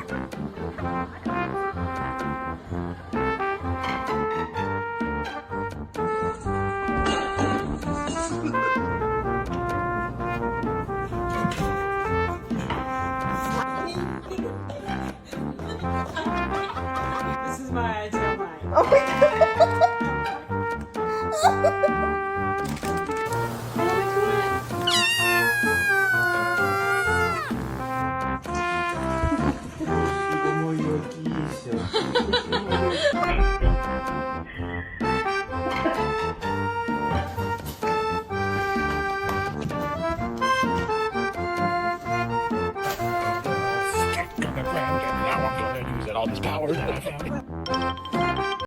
This is my ideal night. Oh my Idę moje kisia. Now I'm gonna use it all this power that I found.